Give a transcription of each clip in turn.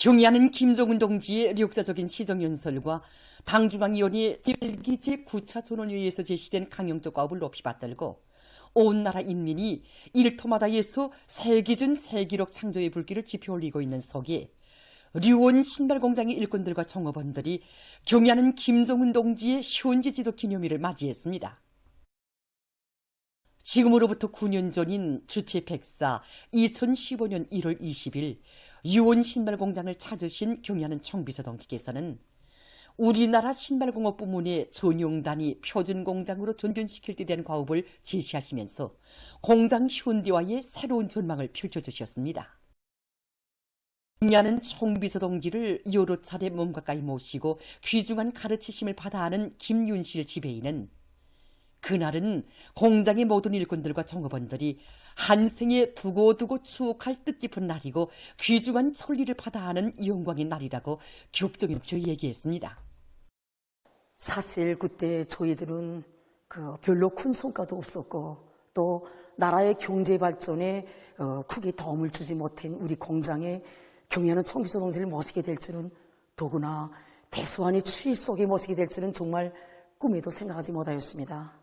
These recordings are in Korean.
경의하는 김정은 동지의 역사적인 시정연설과 당중앙위원회 제1기 제9차 전원회의에서 제시된 강령적 과업을 높이 받들고 온 나라 인민이 일터마다에서 세기준 세기록 창조의 불길을 지펴 올리고 있는 속에 류원 신발공장의 일꾼들과 종업원들이 경의하는 김정은 동지의 현지 지도 기념일을 맞이했습니다. 지금으로부터 9년 전인 주체 104 2015년 1월 20일 유원 신발공장을 찾으신 경의하는 총비서 동지께서는 우리나라 신발공업 부문의 전용단위 표준공장으로 전변시킬 때 대한 과업을 제시하시면서 공장 현대화의 새로운 전망을 펼쳐주셨습니다. 경의하는 총비서 동지를 여러 차례 몸 가까이 모시고 귀중한 가르치심을 받아 하는 김윤실 지배인은 그날은 공장의 모든 일꾼들과 종업원들이 한 생에 두고두고 추억할 뜻깊은 날이고 귀중한 천리를 받아 하는 영광의 날이라고 격정이 넘쳐 얘기했습니다. 사실 그때 저희들은 별로 큰 성과도 없었고 또 나라의 경제 발전에 크게 도움을 주지 못한 우리 공장에 경의하는 총비서 동지를 모시게 될 줄은, 더구나 대소한의 추위 속에 모시게 될 줄은 정말 꿈에도 생각하지 못하였습니다.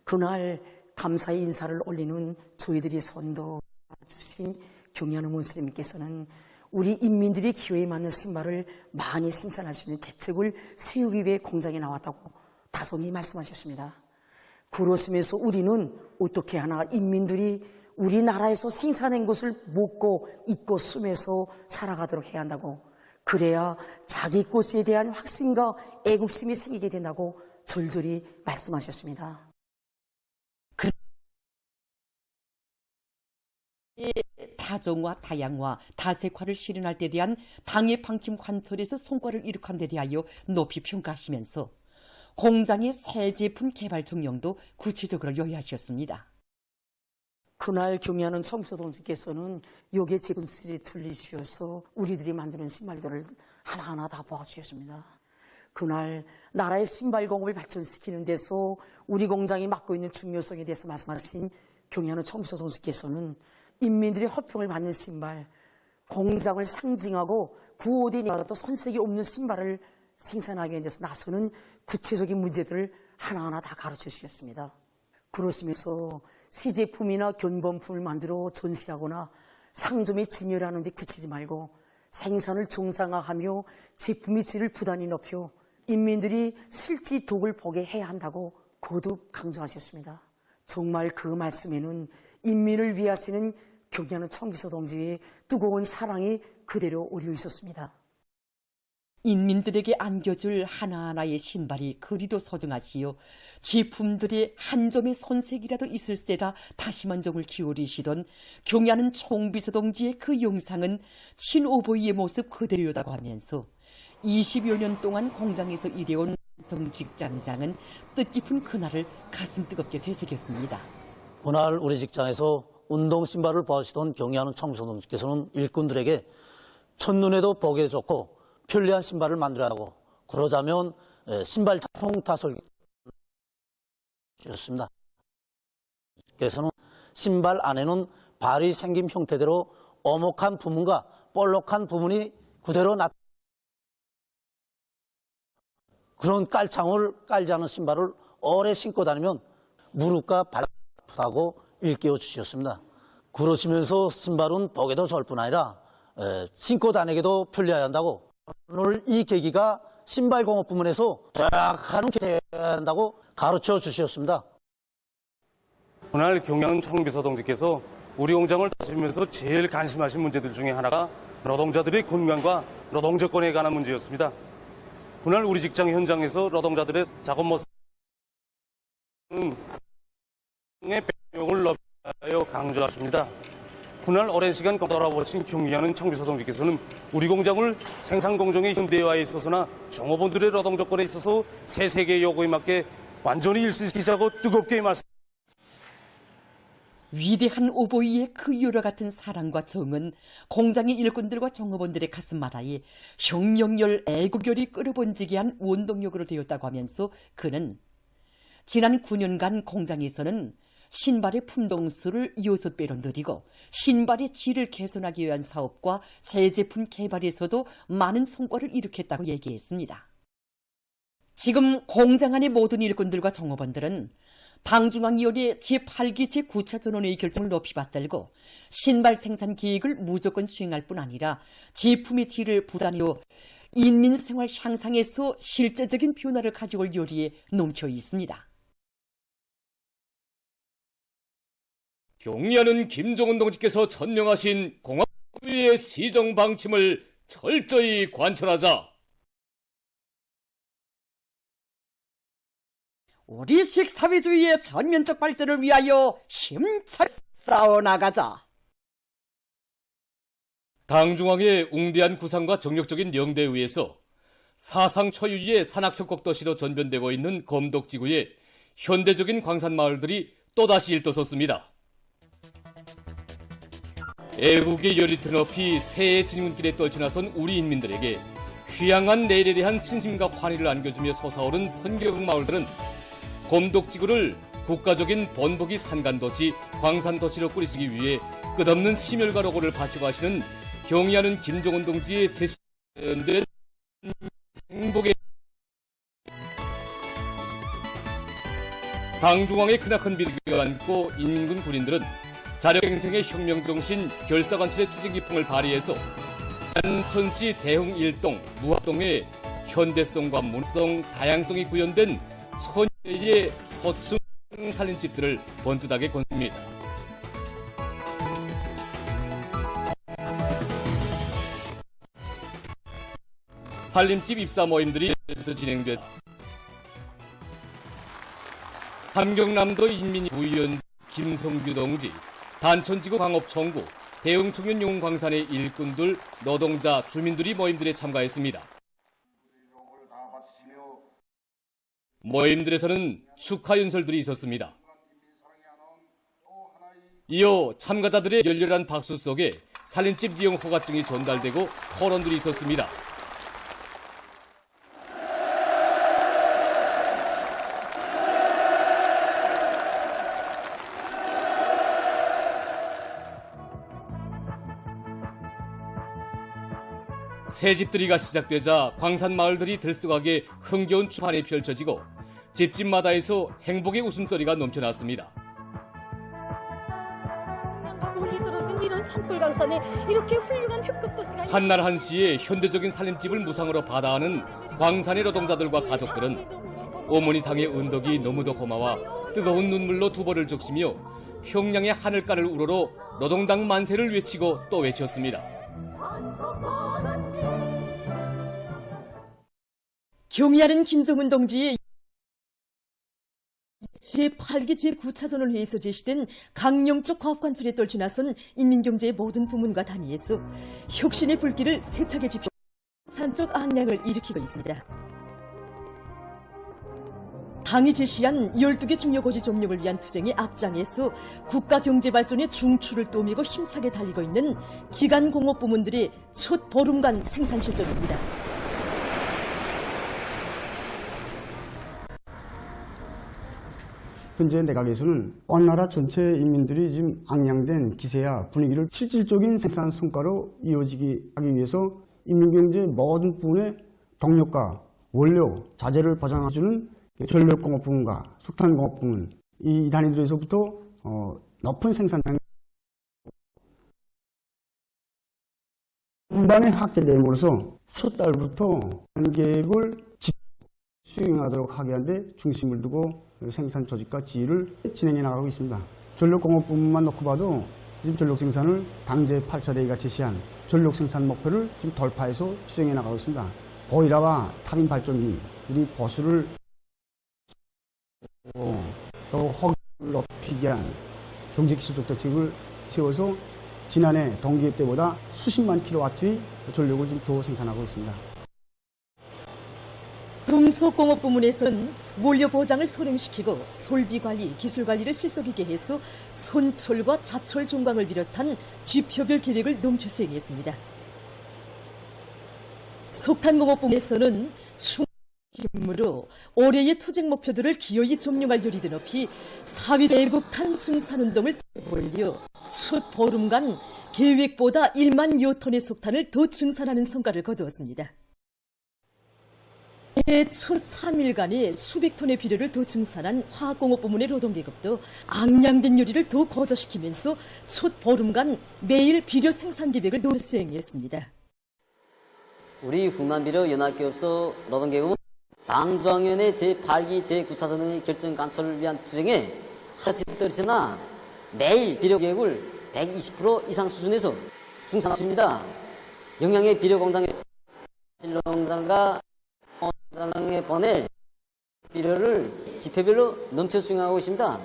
그날 감사의 인사를 올리는 저희들이 선도 주신 경의하는 원스님께서는 우리 인민들의 기호에 맞는 신발을 많이 생산할 수 있는 대책을 세우기 위해 공장에 나왔다고 다송이 말씀하셨습니다. 그렇으면서 우리는 어떻게 하나 인민들이 우리나라에서 생산한 것을 먹고 입고 쓰면서 살아가도록 해야 한다고, 그래야 자기 것에 대한 확신과 애국심이 생기게 된다고 절절히 말씀하셨습니다. 다정화, 다양화, 다색화를 실현할 때 대한 당의 방침 관철에서 성과를 이룩한 데 대하여 높이 평가하시면서 공장의 새 제품 개발 정령도 구체적으로 요약하셨습니다. 그날 경의하는 총비서 동지께서는 요게 제군실이 둘리시어서 우리들이 만드는 신발들을 하나하나 다 보아주셨습니다. 그날 나라의 신발 공업을 발전시키는 데서 우리 공장이 맡고 있는 중요성에 대해서 말씀하신 경의하는 총비서 동지께서는 인민들이 허평을 받는 신발, 공장을 상징하고 구호대니까 또 손색이 없는 신발을 생산하기 위해서 나서는 구체적인 문제들을 하나하나 다 가르쳐 주셨습니다. 그러시면서 시제품이나 견본품을 만들어 전시하거나 상점에 진열하는 데 그치지 말고 생산을 정상화하며 제품의 질을 부단히 높여 인민들이 실제 덕을 보게 해야 한다고 거듭 강조하셨습니다. 정말 그 말씀에는 인민을 위하시는 경의하는 총비서 동지의 뜨거운 사랑이 그대로 오려 있었습니다. 인민들에게 안겨줄 하나하나의 신발이 그리도 소중하시오. 제품들의 한 점의 손색이라도 있을 때라 다시만 정을 기울이시던 경의하는 총비서 동지의 그 영상은 친오보이의 모습 그대로였다고 하면서 20여 년 동안 공장에서 일해온 직장장은 뜻깊은 그날을 가슴 뜨겁게 되새겼습니다. 그날 우리 직장에서 운동 신발을 보시던 경의하는 총비서 동지께서는 일꾼들에게 첫눈에도 보기에 좋고 편리한 신발을 만들어야 하고, 그러자면 신발 통탓을 주셨습니다. 그래서는 신발 안에는 발이 생긴 형태대로 오목한 부분과 볼록한 부분이 그대로 그런 깔창을 깔지 않은 신발을 오래 신고 다니면 무릎과 발 아프다고 일깨워 주셨습니다. 그러시면서 신발은 보기도 좋을 뿐 아니라 신고 다니기도 편리해야 한다고, 오늘 이 계기가 신발공업 부문에서 도약하는 계기가 되어야 한다고 가르쳐 주셨습니다. 그날 경의하는 총비서 동지께서 우리 공장을 다니면서 제일 관심하신 문제들 중에 하나가 노동자들의 건강과 노동조건에 관한 문제였습니다. 그날 우리 직장 현장에서 노동자들의 작업 모습의 배용을 높여 강조하십니다. 그날 오랜 시간 돌아보신 경의하는 총비서 동지께서는 우리 공장을 생산 공정의 현대화에 있어서나 종업원들의 노동 조건에 있어서 새 세계의 요구에 맞게 완전히 일시시키자고 뜨겁게 말씀하셨습니다. 위대한 오보이의 그 유라 같은 사랑과 정은 공장의 일꾼들과 종업원들의 가슴마라에 혁명열, 애국열이 끌어번지게 한 원동력으로 되었다고 하면서 그는 지난 9년간 공장에서는 신발의 품동수를 6배로 늘리고 신발의 질을 개선하기 위한 사업과 새 제품 개발에서도 많은 성과를 일으켰다고 얘기했습니다. 지금 공장 안의 모든 일꾼들과 종업원들은 당중앙위원회 제8기 제9차 전원회의 결정을 높이 받들고 신발 생산 계획을 무조건 수행할 뿐 아니라 제품의 질을 부단히로 인민생활 향상에서 실제적인 변화를 가져올 요리에 넘쳐 있습니다. 경리하는 김정은 동지께서 천명하신 공화국의 시정 방침을 철저히 관철하자. 우리식 사회주의의 전면적 발전을 위하여 힘차게 싸워나가자. 당중앙의 웅대한 구상과 정력적인 영대에 의해서 사상 초유의 산악협곡 도시로 전변되고 있는 검독지구에 현대적인 광산마을들이 또다시 일떠섰습니다. 애국의 열리트 높이 새해 진군길에 떨쳐나선 우리 인민들에게 휴양한 내일에 대한 신심과 환희를 안겨주며 솟아오른 선교국 마을들은 검독지구를 국가적인 번복이 산간도시, 광산도시로 꾸리시기 위해 끝없는 심혈과 노고를 바치고 하시는 경의하는 김정은 동지의 세련된 행복의 당중앙의 크나큰 비극을 안고 인민군 군인들은 자력갱생의 혁명정신, 결사관철의 투쟁기풍을 발휘해서 한천시 대흥 일동, 무합동의 현대성과 문화성, 다양성이 구현된 천여의 서층 살림집들을 번듯하게 건립니다. 살림집 입사 모임들이 진행됐. 함경남도 인민부위원 김성규 동지, 단천지구 광업청구, 대흥청년용광산의 일꾼들, 노동자, 주민들이 모임들에 참가했습니다. 모임들에서는 축하 연설들이 있었습니다. 이어 참가자들의 열렬한 박수 속에 살림집 이용 허가증이 전달되고 토론들이 있었습니다. 새집들이가 시작되자 광산마을들이 들썩하게 흥겨운 춤판이 펼쳐지고 집집마다에서 행복의 웃음소리가 넘쳐났습니다. 멀리 떨어진 이런 산불 강산에 이렇게 훌륭한 획곡도시가 한날 한시에 현대적인 살림집을 무상으로 받아하는 광산의 노동자들과 가족들은 어머니 당의 은덕이 너무도 고마워 뜨거운 눈물로 두 벌을 적시며 평양의 하늘가를 우러러 노동당 만세를 외치고 또 외쳤습니다. 경의하는 김정은 동지의 제8기 제9차 전원회의에서 제시된 강령적 과업관철에 떨쳐나선 인민경제의 모든 부문과 단위에서 혁신의 불길을 세차게 지펴 산적 악량을 일으키고 있습니다. 당이 제시한 12개 중요고지 점령을 위한 투쟁의 앞장에서 국가경제발전의 중추를 떠밀고 힘차게 달리고 있는 기간공업 부문들의 첫 보름간 생산 실적입니다. 현재 내각에서는 온 나라 전체 인민들이 지금 앙양된 기세와 분위기를 실질적인 생산 성과로 이어지게 하기 위해서 인민경제의 모든 부분의 동력과 원료, 자재를 보장해주는 전력공업 부문과 석탄공업 부문, 이 단위들에서부터 높은 생산량 분반에 확대됨으로써 첫 달부터 계획을 수행하도록 하게 하는데 중심을 두고 생산 조직과 지휘를 진행해 나가고 있습니다. 전력공업 부문만 놓고 봐도 지금 전력 생산을 당제 8차 대회가 제시한 전력 생산 목표를 지금 돌파해서 수행해 나가고 있습니다. 보일러와 타빈 발전기, 이 보수를 또 허기를 높이기 위한 경제기술적 대책을 세워서 지난해 동기회 때보다 수십만 킬로와트의 전력을 지금 더 생산하고 있습니다. 금속공업 부문에서는 원료 보장을 선행시키고 솔비관리, 기술관리를 실속 있게 해서 선철과 자철 종광을 비롯한 지표별 계획을 넘쳐 수행했습니다. 석탄공업 부문에서는 힘으로 올해의 투쟁 목표들을 기어이 점령할 요리들 높이 사회적 애국탄 증산운동을 벌여 첫 보름간 계획보다 1만 여톤의 석탄을 더 증산하는 성과를 거두었습니다. 첫 3일간에 수백 톤의 비료를 더 증산한 화학공업 부문의 노동계급도 앙양된 요리를 더 거저시키면서 첫 보름간 매일 비료 생산 계획을 더 수행했습니다. 우리 훈남비료 연합기업소 노동계급은 당중앙위원회 제8기 제9차선의 결정 간철을 위한 투쟁에 하치 떨어지나 매일 비료 계획을 120% 이상 수준에서 중산합니다. 영양의 비료 공장에 진농장과 공장에 보낼 비료를 지표별로 넘쳐 수행하고 있습니다.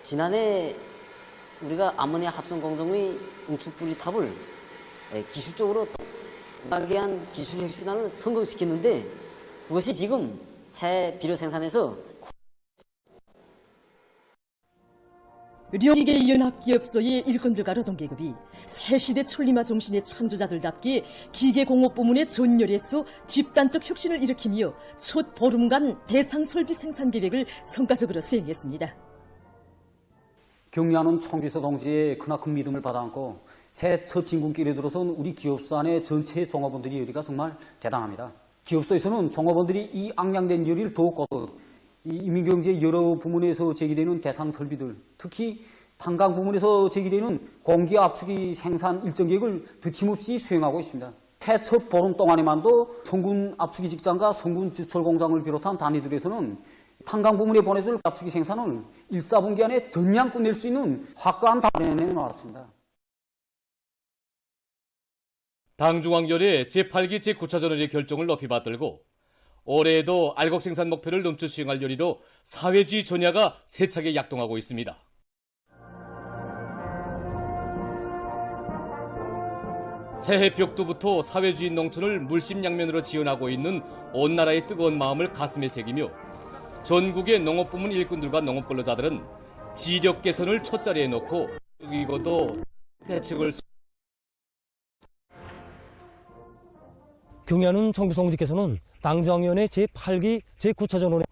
지난해 우리가 암모니아 합성 공정의 응축 분리탑을 기술적으로 막대한 기술 혁신을 성공시켰는데 그것이 지금 새 비료 생산에서 령기계 연합기업소의 일꾼들과 노동계급이 새시대 천리마 정신의 창조자들답게 기계공업 부문의 전열에서 집단적 혁신을 일으키며 첫 보름간 대상 설비 생산 계획을 성과적으로 수행했습니다. 경리하는 총비서 동지의 크나큰 믿음을 받아안고 새 첫 진군길에 들어선 우리 기업소 안의 전체 종업원들의 열의가 정말 대단합니다. 기업소에서는 종업원들이 이 앙양된 열의를 더욱 거둬 이민경제 여러 부문에서 제기되는 대상 설비들, 특히 탄광 부문에서 제기되는 공기 압축기 생산 일정 계획을 드김없이 수행하고 있습니다. 태첫 보름 동안에만도 성군 압축기 직장과 성군 주철 공장을 비롯한 단위들에서는 탄광 부문에 보내줄 압축기 생산을 1, 4분기 안에 전량 끝낼 수 있는 확고한 답변을 내놓았습니다. 당중앙열의 제8기 제9차전의 결정을 높이 받들고 올해에도 알곡 생산 목표를 넘쳐 수행할 요리로 사회주의 전야가 세차게 약동하고 있습니다. 새해 벽두부터 사회주의 농촌을 물심양면으로 지원하고 있는 온 나라의 뜨거운 마음을 가슴에 새기며 전국의 농업부문 일꾼들과 농업근로자들은 지력 개선을 첫자리에 놓고 이것도 대책을 경의하는 총비서공직께서는 당중앙위원회 제8기 제9차전원의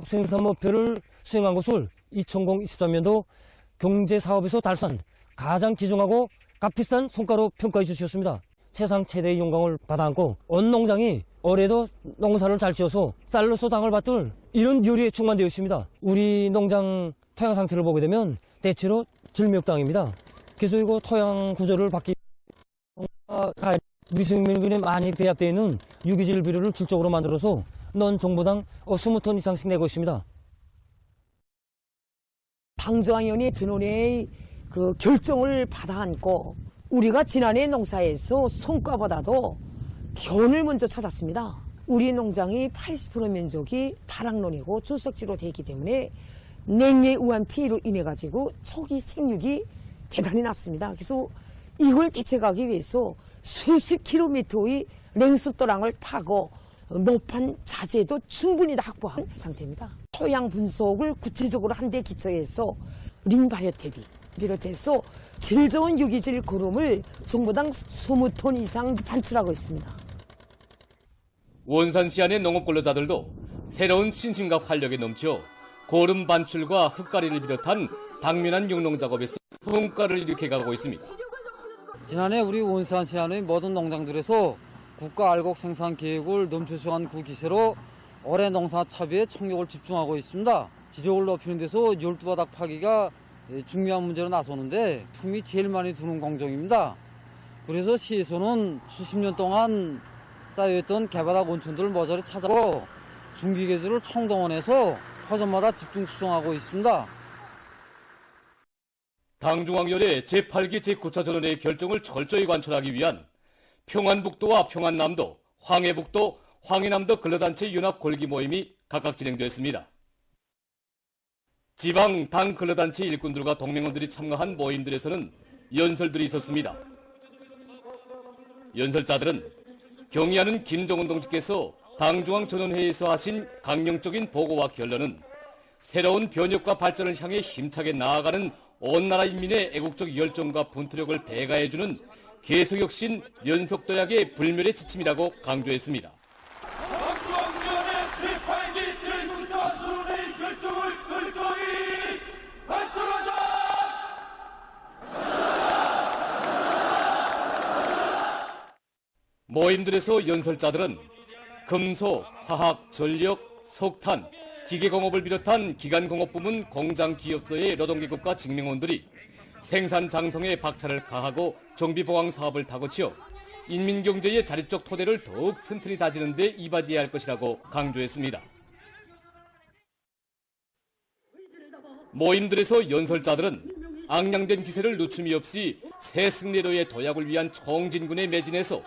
생산 목표를 수행한 것을 2023년도 경제사업에서 달성한 가장 귀중하고 값비싼 성과로 평가해 주셨습니다. 세상 최대의 영광을 받아안고 온 농장이 올해도 농사를 잘 지어서 쌀로서 당을 받들 이런 요리에 충만되어 있습니다. 우리 농장 토양 상태를 보게 되면 대체로 질묘땅입니다. 그래서 이거 토양 구조를 바뀌 우리 생명균에 많이 배합되어 있는 유기질 비료를 질적으로 만들어서 넌 정보당 20톤 이상씩 내고 있습니다. 당중앙위원회 전원의 그 결정을 받아안고 우리가 지난해 농사에서 성과보다도 교훈을 먼저 찾았습니다. 우리 농장이 80% 면적이 타락론이고 줄석지로 되어 있기 때문에 냉해에 의한 피해로 인해 가지고 초기 생육이 대단히 낮습니다. 그래서 이걸 대책하기 위해서 수십 킬로미터의 냉습도랑을 파고 모판 자재도 충분히 다 확보한 상태입니다. 토양 분석을 구체적으로 한 데 기초해서 린 발효 대비 비롯해서 질 좋은 유기질 거름을 정보당 20톤 이상 반출하고 있습니다. 원산시 안의 농업근로자들도 새로운 신심과 활력에 넘쳐 거름 반출과 흙가리를 비롯한 당면한 육농 작업에서 성과를 일으켜가고 있습니다. 지난해 우리 원산시 안의 모든 농장들에서 국가 알곡 생산 계획을 넘쳐수행한 그 기세로 올해 농사 차비에 총력을 집중하고 있습니다. 지적을 높이는 데서 12바닥 파기가 중요한 문제로 나서는데 품이 제일 많이 드는 공정입니다. 그래서 시에서는 수십 년 동안 쌓여있던 개바닥 온천들을 모조리 찾아서 중기계들을 총동원해서 화전마다 집중 수송하고 있습니다. 당중앙열의 제8기 제9차전원의 결정을 철저히 관철하기 위한 평안북도와 평안남도, 황해북도, 황해남도 근로단체 연합 골기 모임이 각각 진행되었습니다. 지방 당 근로단체 일꾼들과 동맹원들이 참가한 모임들에서는 연설들이 있었습니다. 연설자들은 경의하는 김정은 동지께서 당중앙전원회의에서 하신 강령적인 보고와 결론은 새로운 변혁과 발전을 향해 힘차게 나아가는 온 나라 인민의 애국적 열정과 분투력을 배가해주는 개성혁신 연속도약의 불멸의 지침이라고 강조했습니다. 당중앙위원회 모임들에서 연설자들은 금속, 화학, 전력, 석탄, 기계공업을 비롯한 기간공업 부문 공장 기업소의 노동계급과 직능원들이 생산 장성에 박차를 가하고 정비보강 사업을 타고치어 인민경제의 자립적 토대를 더욱 튼튼히 다지는 데 이바지해야 할 것이라고 강조했습니다. 모임들에서 연설자들은 앙양된 기세를 늦춤이 없이 새 승리로의 도약을 위한 총진군에 매진해서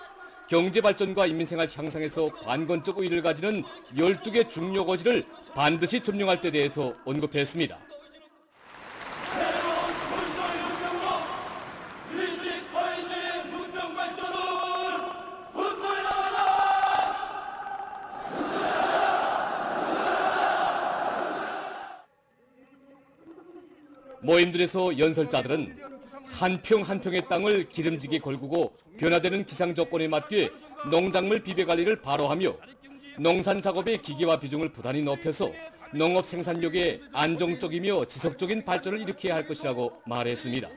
경제발전과 인민생활 향상에서 관건적 의의를 가지는 12개 중요 고지를 반드시 점령할 때 대해서 언급했습니다. 모임들에서 연설자들은 한 평 한 평의 땅을 기름지게 걸구고 변화되는 기상 조건에 맞게 농작물 비배 관리를 바로 하며 농산 작업의 기계화 비중을 부단히 높여서 농업 생산력의 안정적이며 지속적인 발전을 일으켜야 할 것이라고 말했습니다.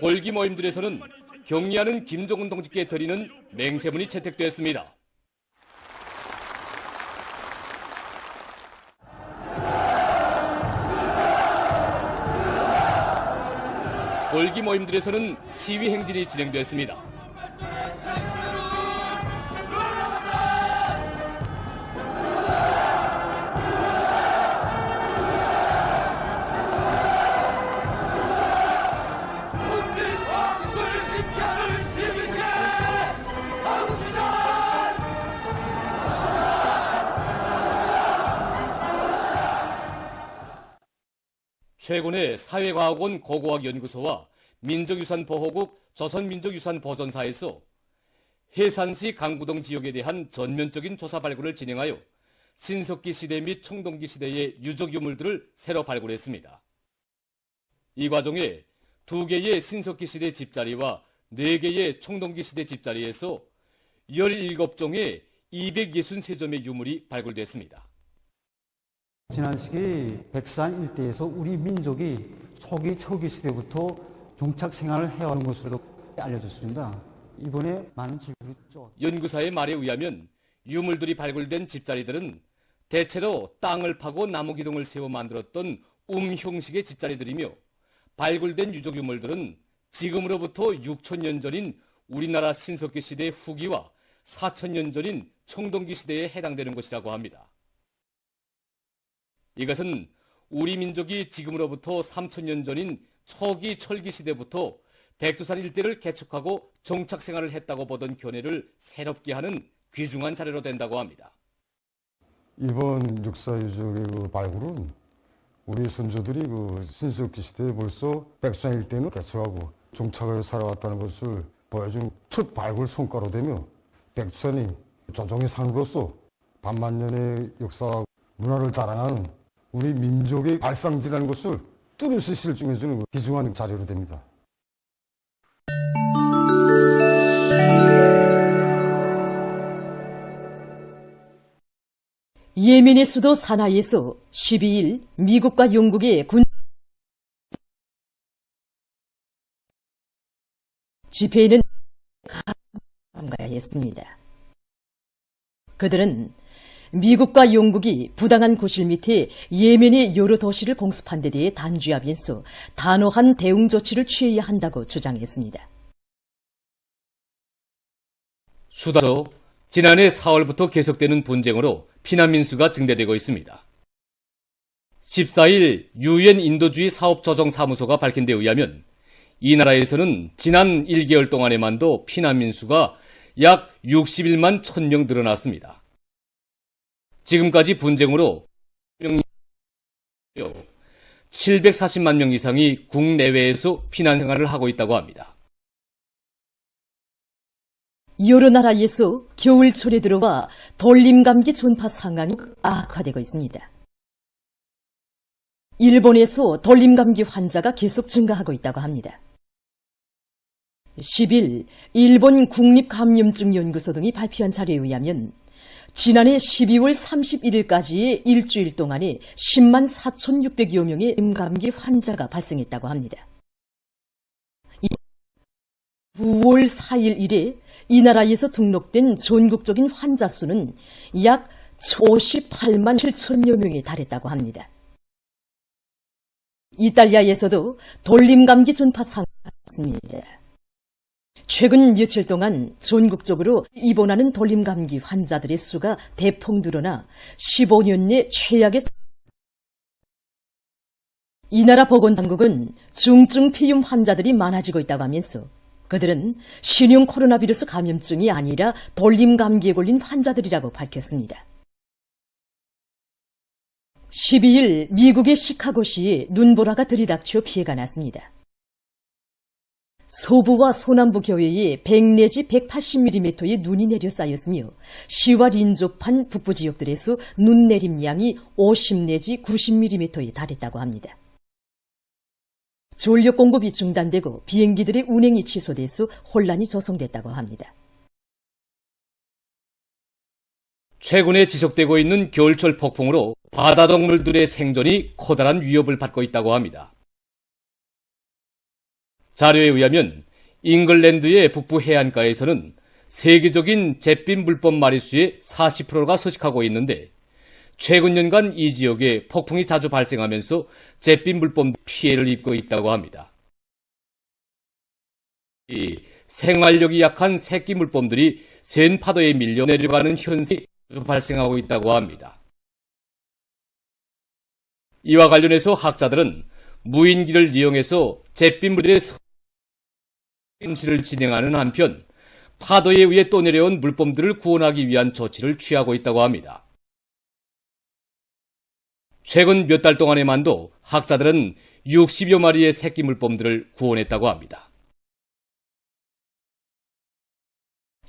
골기 모임들에서는 격리하는 김정은 동지께 드리는 맹세문이 채택됐습니다. 골기 모임들에서는 시위 행진이 진행됐습니다. 최근에 사회과학원 고고학연구소와 민족유산보호국 조선민족유산보존사에서 해산시 강부동 지역에 대한 전면적인 조사 발굴을 진행하여 신석기 시대 및 청동기 시대의 유적 유물들을 새로 발굴했습니다. 이 과정에 2개의 신석기 시대 집자리와 4개의 청동기 시대 집자리에서 17종의 263점의 유물이 발굴됐습니다. 지난 시기 백산 일대에서 우리 민족이 초기 초기 시대부터 종착 생활을 해온 것으로 알려졌습니다. 이번에 많은 질문이 죠. 연구사의 말에 의하면 유물들이 발굴된 집자리들은 대체로 땅을 파고 나무 기둥을 세워 만들었던 형식의 집자리들이며 발굴된 유적 유물들은 지금으로부터 6,000년 전인 우리나라 신석기 시대 후기와 4,000년 전인 청동기 시대에 해당되는 것이라고 합니다. 이것은 우리 민족이 지금으로부터 3,000년 전인 초기 철기 시대부터 백두산 일대를 개척하고 정착 생활을 했다고 보던 견해를 새롭게 하는 귀중한 자료로 된다고 합니다. 이번 육사유적의 발굴은 우리 선조들이 신석기 시대에 벌써 백두산 일대는 개척하고 정착을 살아왔다는 것을 보여준 첫 발굴 성과로 되며 백두산이 조정의 산으로서 반만년의 역사와 문화를 자랑하는 우리 민족의 발상지라는 것을 뚜렷이 실증해주는 귀중한 자료로 됩니다. 예멘의 수도 사나이에서 12일 미국과 영국의 군 집회에는 참가했습니다. 그들은 미국과 영국이 부당한 구실 밑에 예멘의 여러 도시를 공습한 데 대해 단죄하면서 단호한 대응 조치를 취해야 한다고 주장했습니다. 수다에서 지난해 4월부터 계속되는 분쟁으로 피난민 수가 증대되고 있습니다. 14일 UN 인도주의 사업조정사무소가 밝힌 데 의하면 이 나라에서는 지난 1개월 동안에만도 피난민 수가 약 61만 1,000명 늘어났습니다. 지금까지 분쟁으로 740만 명 이상이 국내외에서 피난 생활을 하고 있다고 합니다. 여러 나라에서 겨울철에 들어와 돌림감기 전파 상황이 악화되고 있습니다. 일본에서 돌림감기 환자가 계속 증가하고 있다고 합니다. 10일 일본 국립감염증연구소 등이 발표한 자료에 의하면 지난해 12월 31일까지의 일주일 동안에 10만 4,600여 명의 감기 환자가 발생했다고 합니다. 9월 4일 이래 이 나라에서 등록된 전국적인 환자 수는 약 58만 7천여 명에 달했다고 합니다. 이탈리아에서도 돌림감기 전파 상황이 있습니다. 최근 며칠 동안 전국적으로 입원하는 돌림감기 환자들의 수가 대폭 늘어나 15년 내 최악의 이 나라 보건당국은 중증 피임 환자들이 많아지고 있다고 하면서 그들은 신형 코로나 바이러스 감염증이 아니라 돌림감기에 걸린 환자들이라고 밝혔습니다. 12일 미국의 시카고시에 눈보라가 들이닥쳐 피해가 났습니다. 서부와 서남부 교외에 100 내지 180mm의 눈이 내려 쌓였으며 시와 인접한 북부 지역들에서 눈 내림량이 50 내지 90mm에 달했다고 합니다. 전력 공급이 중단되고 비행기들의 운행이 취소돼서 혼란이 조성됐다고 합니다. 최근에 지속되고 있는 겨울철 폭풍으로 바다동물들의 생존이 커다란 위협을 받고 있다고 합니다. 자료에 의하면 잉글랜드의 북부 해안가에서는 세계적인 잿빛 물범 마리수의 40%가 서식하고 있는데 최근 년간 이 지역에 폭풍이 자주 발생하면서 잿빛 물범 피해를 입고 있다고 합니다. 이 생활력이 약한 새끼 물범들이 센 파도에 밀려 내려가는 현상이 발생하고 있다고 합니다. 이와 관련해서 학자들은 무인기를 이용해서 잿빛물의 감시를 진행하는 한편 파도에 의해 떠내려온 물범들을 구원하기 위한 조치를 취하고 있다고 합니다. 최근 몇 달 동안에만도 학자들은 60여 마리의 새끼 물범들을 구원했다고 합니다.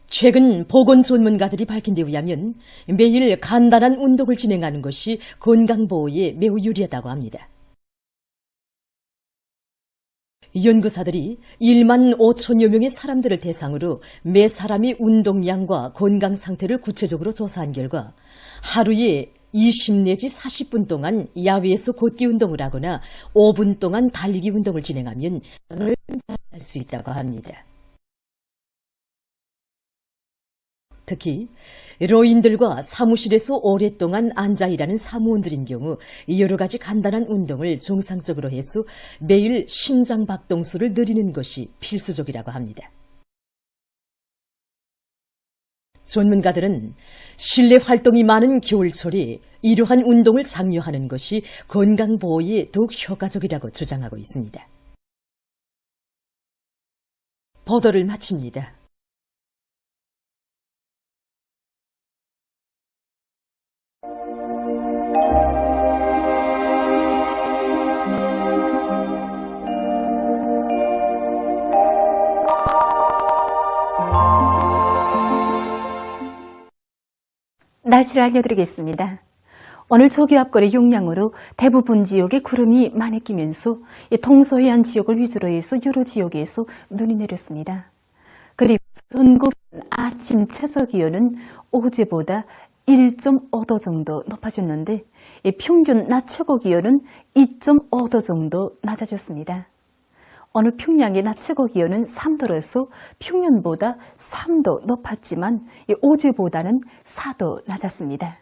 최근 보건 전문가들이 밝힌 데 의하면 매일 간단한 운동을 진행하는 것이 건강보호에 매우 유리하다고 합니다. 연구사들이 1만 5천여 명의 사람들을 대상으로 매 사람의 운동량과 건강 상태를 구체적으로 조사한 결과 하루에 20 내지 40분 동안 야외에서 걷기 운동을 하거나 5분 동안 달리기 운동을 진행하면 할 수 있다고 합니다. 특히 노인들과 사무실에서 오랫동안 앉아 일하는 사무원들인 경우 여러 가지 간단한 운동을 정상적으로 해서 매일 심장 박동수를 늘리는 것이 필수적이라고 합니다. 전문가들은 실내 활동이 많은 겨울철에 이러한 운동을 장려하는 것이 건강보호에 더욱 효과적이라고 주장하고 있습니다. 보도를 마칩니다. 날씨를 알려드리겠습니다. 오늘 저기압골의 영향으로 대부분 지역에 구름이 많이 끼면서 동서해안 지역을 위주로 해서 여러 지역에서 눈이 내렸습니다. 그리고 전국 아침 최저기온은 어제보다 1.5도 정도 높아졌는데 평균 낮 최고기온은 2.5도 정도 낮아졌습니다. 오늘 평양의 낮 최고기온은 3도로서 평년보다 3도 높았지만 어제보다는 4도 낮았습니다.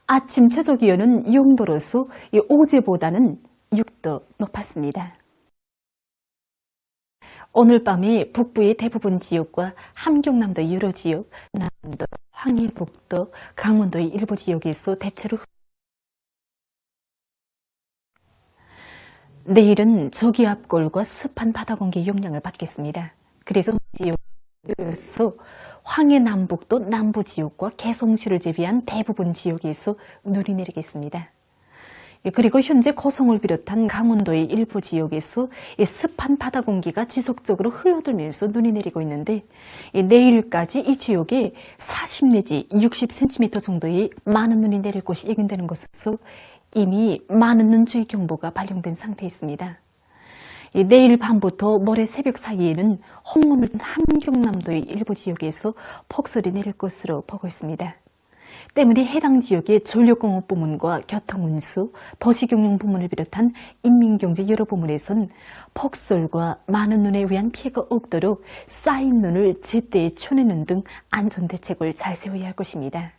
아침 최저기온은 0도로서 어제보다는 6도 높았습니다. 오늘 밤에 북부의 대부분 지역과 함경남도 여러 지역, 남도, 황해북도, 강원도의 일부 지역에서 대체로 내일은 저기압골과 습한 바다 공기의 영향을 받겠습니다. 그래서 지역에서 황해 남북도 남부 지역과 개성시를 제외한 대부분 지역에서 눈이 내리겠습니다. 그리고 현재 고성을 비롯한 강원도의 일부 지역에서 습한 바다 공기가 지속적으로 흘러들면서 눈이 내리고 있는데 내일까지 이 지역에 40 내지 60cm 정도의 많은 눈이 내릴 것이 예견되는 것으로 이미 많은 눈주의 경보가 발령된 상태에 있습니다. 내일 밤부터 모레 새벽 사이에는 홍문 함경남도의 일부 지역에서 폭설이 내릴 것으로 보고 있습니다. 때문에 해당 지역의 전력공업부문과 교통운수, 도시경영부문을 비롯한 인민경제 여러 부문에선 폭설과 많은 눈에 의한 피해가 없도록 쌓인 눈을 제때에 쳐내는 등 안전대책을 잘 세워야 할 것입니다.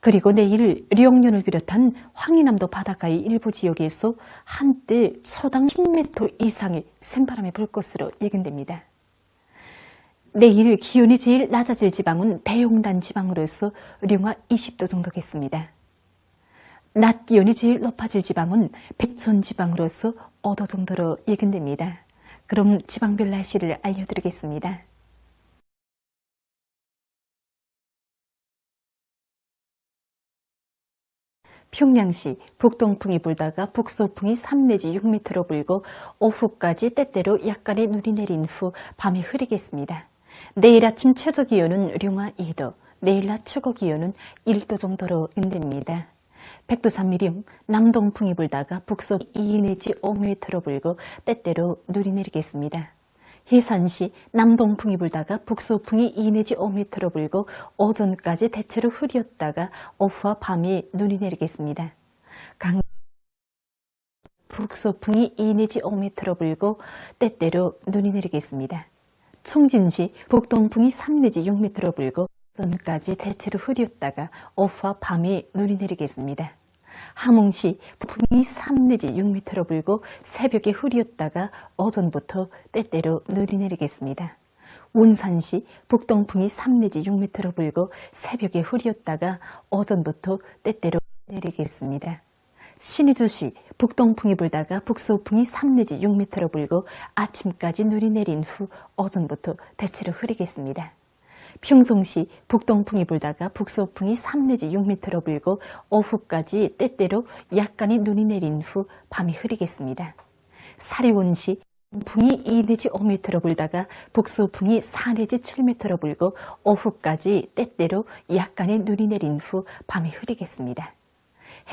그리고 내일 령년을 비롯한 황해남도 바닷가의 일부 지역에서 한때 초당 10m 이상의 샘바람이 불 것으로 예견됩니다. 내일 기온이 제일 낮아질 지방은 대용단 지방으로서 령화 20도 정도겠습니다. 낮 기온이 제일 높아질 지방은 백천 지방으로서 5도 정도로 예견됩니다. 그럼 지방별 날씨를 알려드리겠습니다. 평양시 북동풍이 불다가 북서풍이 3 내지 6m로 불고 오후까지 때때로 약간의 눈이 내린 후 밤에 흐리겠습니다. 내일 아침 최저 기온은 령화 2도, 내일 낮 최고 기온은 1도 정도로 예견됩니다. 백두산 미령 남동풍이 불다가 북서 2 내지 5m로 불고 때때로 눈이 내리겠습니다. 해산시 남동풍이 불다가 북서풍이 2 내지 5m로 불고 오전까지 대체로 흐렸다가 오후와 밤에 눈이 내리겠습니다. 강 북서풍이 2 내지 5m로 불고 때때로 눈이 내리겠습니다. 총진시 북동풍이 3 내지 6m로 불고 오전까지 대체로 흐렸다가 오후와 밤에 눈이 내리겠습니다. 함흥시 북풍이 3 내지 6m로 불고 새벽에 흐렸다가 오전부터 때때로 눈이 내리겠습니다. 원산시 북동풍이 3 내지 6m로 불고 새벽에 흐렸다가 오전부터 때때로 내리겠습니다. 신의주시 북동풍이 불다가 북서풍이 3 내지 6m로 불고 아침까지 눈이 내린 후 오전부터 대체로 흐리겠습니다. 평송시 북동풍이 불다가 북서풍이 3 내지 6m로 불고 오후까지 때때로 약간의 눈이 내린 후 밤에 흐리겠습니다. 사리원시 풍이 2 내지 5m로 불다가 북서풍이 4 내지 7m로 불고 오후까지 때때로 약간의 눈이 내린 후 밤에 흐리겠습니다.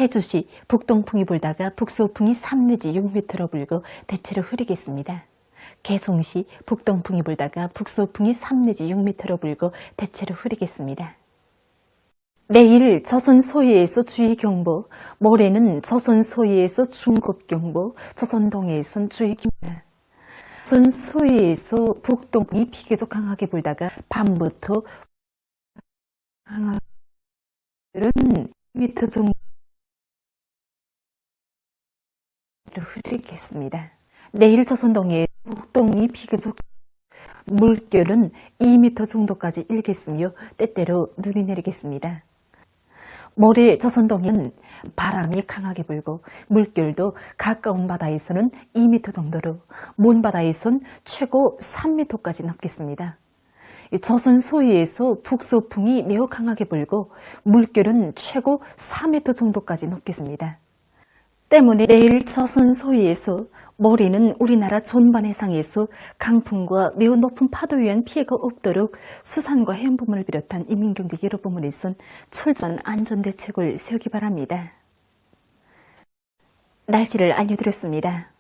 해주시 북동풍이 불다가 북서풍이 3 내지 6m로 불고 대체로 흐리겠습니다. 개송시 북동풍이 불다가 북서풍이 3 내지 6m로 불고 대체로 흐리겠습니다. 내일 조선 소해에서 주의경보, 모레는 조선 소해에서 중급경보, 조선 동해에선 주의경보. 조선 소해에서 북동풍이 비교적 강하게 불다가 밤부터 강하게 1m 정도 흐리겠습니다. 내일 조선 동해 북동이 비교적 물결은 2m 정도까지 일겠으며 때때로 눈이 내리겠습니다. 모레 조선 동해는 바람이 강하게 불고 물결도 가까운 바다에서는 2m 정도로 먼 바다에선 최고 3m까지 넘겠습니다. 조선 소해에서 북서풍이 매우 강하게 불고 물결은 최고 4m 정도까지 높겠습니다. 때문에 내일 조선 소해에서 모레는 우리나라 전반 해상에서 강풍과 매우 높은 파도에 의한 피해가 없도록 수산과 해운부문을 비롯한 인민경제 여러 부문에선 철저한 안전대책을 세우기 바랍니다. 날씨를 알려드렸습니다.